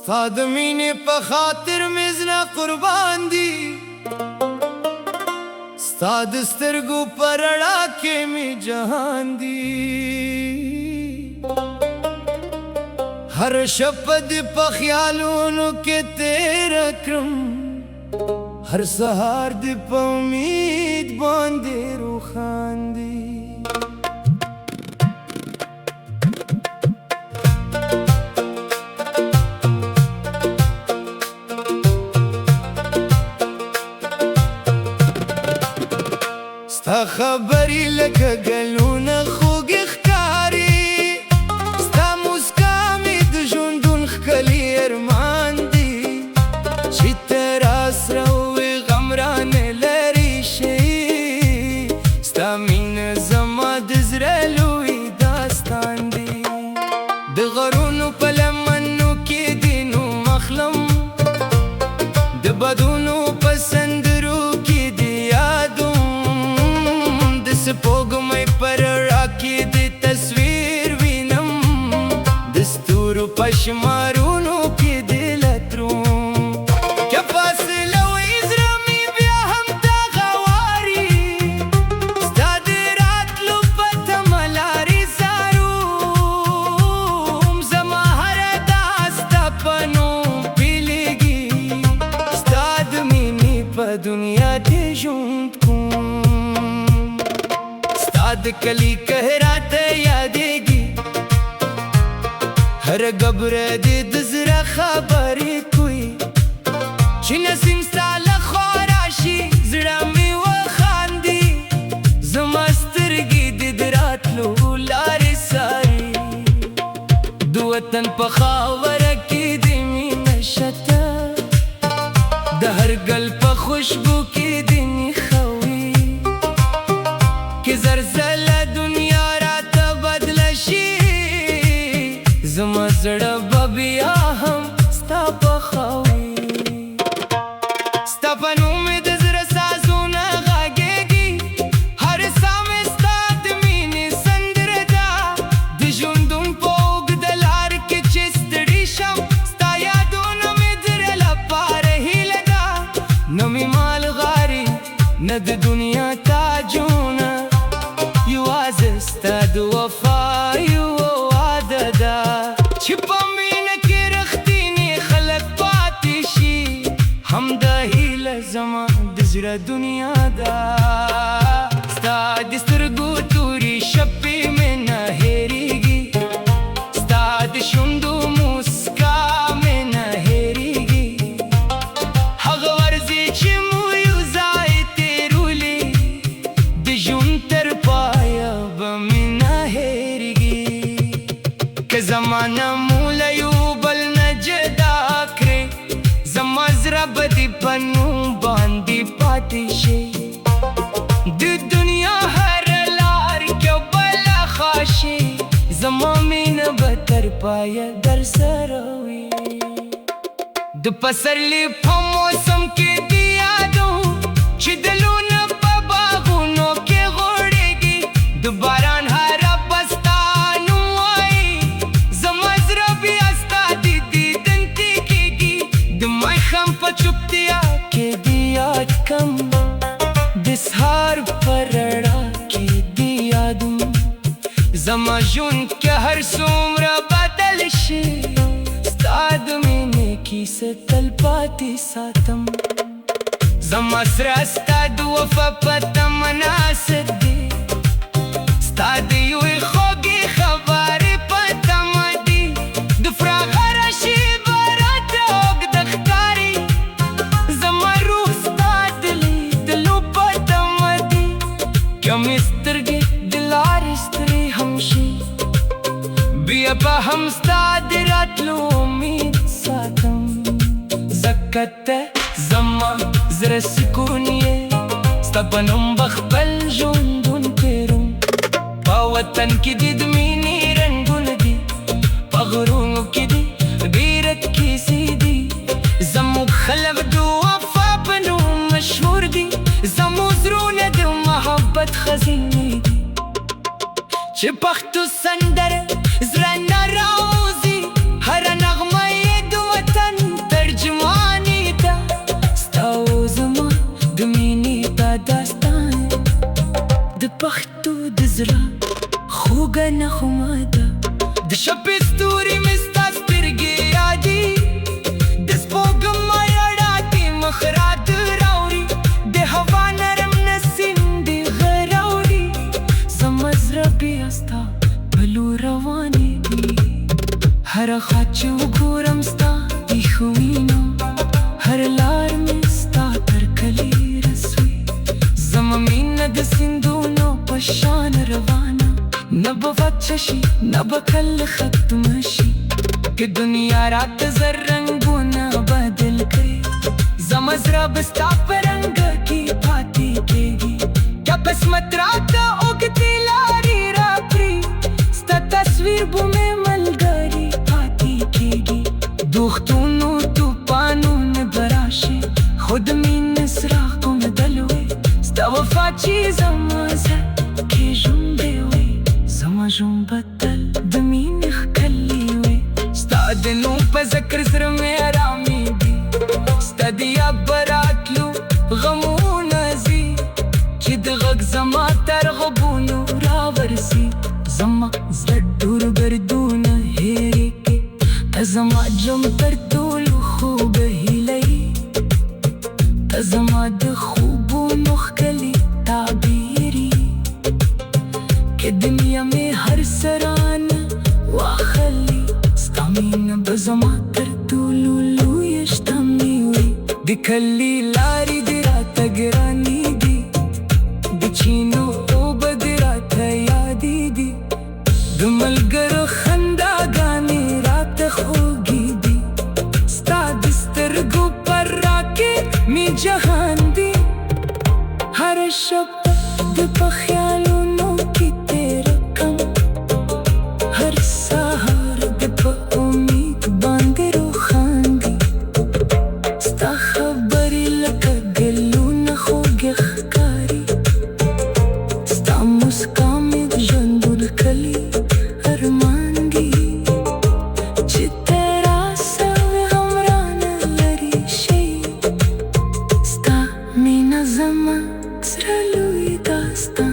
ستا د مینې په خاطر مې زړه قربان دی، ستا د سترګو په رڼا کې مې جهان دی. هر شپه دې په خیالونو کې تېره کړم، هر سهار دې په امید باندې روښان دی. ستا خبرې لکه ګلونه خوږې ښکاري، ستا موسکا مې د ژوندون ښکلی ارمان دی. چې ته راسره وې غم رانه لرې شي، ستا مینه زما د زړه لوی داستان دی. د غرونو په لمنو کې دې نوم اخلم، د بدونو په سندرو کې دې یادوم، سپوږمۍ پر رڼا کې د تصویر وینم، د ستورو په شمارونو کې د لتروم. که فاصله وي زړه مې بیا هم تا غواړي، ستا د راتلو په تمه لارې څاروم. زما هره دا ستا په نوم پیلېږي، ستا د مینې په دنیا کې ژوند کوم. د کلی کهراته یادېږي، هر ګبره دې د زړه خبرې کوي. چې نسیم ستا له خوا راشي زړه مې وخاندي، زما سترګې دې د راتلو لارې څاري. د وطن په خاوره کې دې مینه شته، د هر ګل په خوشبو کې دې نښوي. که زلزله دنیا راته بدله شي، زما زړه به بیا هم ستا پخوي. ستا په نوم مې د زړه سازونه غږېږي، هر ساه مې ستا د مینې سندره ده. د ژوندون په اوږده لار کې چې ستړي شم، ستا یادونه مې د زړه لپاره هیله ده. نه مې مال غواړي نه د دنیا تاجونه، یوازې ستا د وفا یوه وعده ده. چې په مینه کې رښتینې خلک پاتې شي، همدا هیله زما د زړه دنیا ده. ستا د سترګو تورې شپې مې نه هېرېږي، ستا د شونډو موسکا مې نه هېرېږي. هغه ورځې چې مو یو ځای تېرولې، د ژوند تر پایه به مې نه هېرېږي. که زمانه مو له یو بل نه جدا کړې، زما زړه به دې په نوم باندې پاتې شي. د دنیا هره لار کې بله خوا شي، زما مینه به تر پایه در سره وي. د پسرلي په موسم کې دې یادوم، چې د لونه په باغونو کې غوړېږي. د باران هره بسته نوم وایي، زما زړه بیا ستا د دیدن تږېږي. د ماښام په چوپتیا کې دې یاد کم، د سهار په رڼا کې دې یادوم. زما ژوند کې هر څومره بدل شي، ستا د مینې کیسه تل پاتې ساتم. زما سره ستا د وفا په تمه ناست دی، ستا د یوې خوږې خبرې په تمه دي. د فراق هره شېبه راته اوږده ښکاري، زما روح ستا د لیدلو په تمه دي. که مې سترګې د لارې ستړې هم شي، بیا به هم ستا د راتلو امید ساتم. ځکه ته زما زړه سکون یې، ستا په نوم به خپل ژوندون تېروم. په وطن کې دې د مینې رنګونه دي، په غرونو کې دې ډېره کیسې دي. زموږ خلک د وفا په نوم مشهور دي، زموږ زړونه د محبت خزینې دي. چې پښتو سندره زړه نه راوځي، هره نغمه یې د وطن نغمه ده د شپې ستوري مې ستا سترګې یادي د سپوږمۍ رڼاکې مخ راته راوړي د هوا نرم نسیم دې غږ راوړي زما زړه بیا ستا په لور روانېږي هره خوا چې وګورم ستا ایښو وینم هر لار مې ستا تر کلي رسوي زما مینه د سیندونو په شان روانه نه به وچه شي نه به کله ختمه شي که دنیا راته زر رنګونه بدل کړي زما زړه به ستا په رنګ کې پاتې کېږي که قسمت راته اوږدې لارې راکړي ستا تصویر به مې ملګري پاتې کېږي دوختونو توپانونه به راشي خو د مینې څراغ به مې دل وي ستا وفا چې زما زړه کې ژوندی وي زما ژوند به تل د مینې ښکلی وي ستا د نوم په ذکر زړه مې ارامېږي ستا د یاد به راتلو غمونه ځي چې د غږ زما تر غوږونو راورسي زما زړه ډور ګردونه هېرې کړي ته زما ژوند تر ټولو خوږه هیله یې ته زما د خوبونو ښکلې تعبیر یې که دنیا مې هر سرانه واخلي ستا مینه به زما تر ټولو لویه شتمني وي د کلي لارې دې راته ګرانې دي د چینو اوبه دې راته یادې دي د ملګرو خنداګانې راته خوږې دي ستا د سترګو پر راکې مې جهان دي هره شپه د په خیالونو کې تېره کړم هر سهار د په امید باندې روښان دي ستا خبرې لکه ګلونه خوږې ښکاري ستا موسکا مې د ژوندون ښکلي ارمان دي چې ته راسه غم رانه لرې شي ستا مینه زما زړه لوی داستان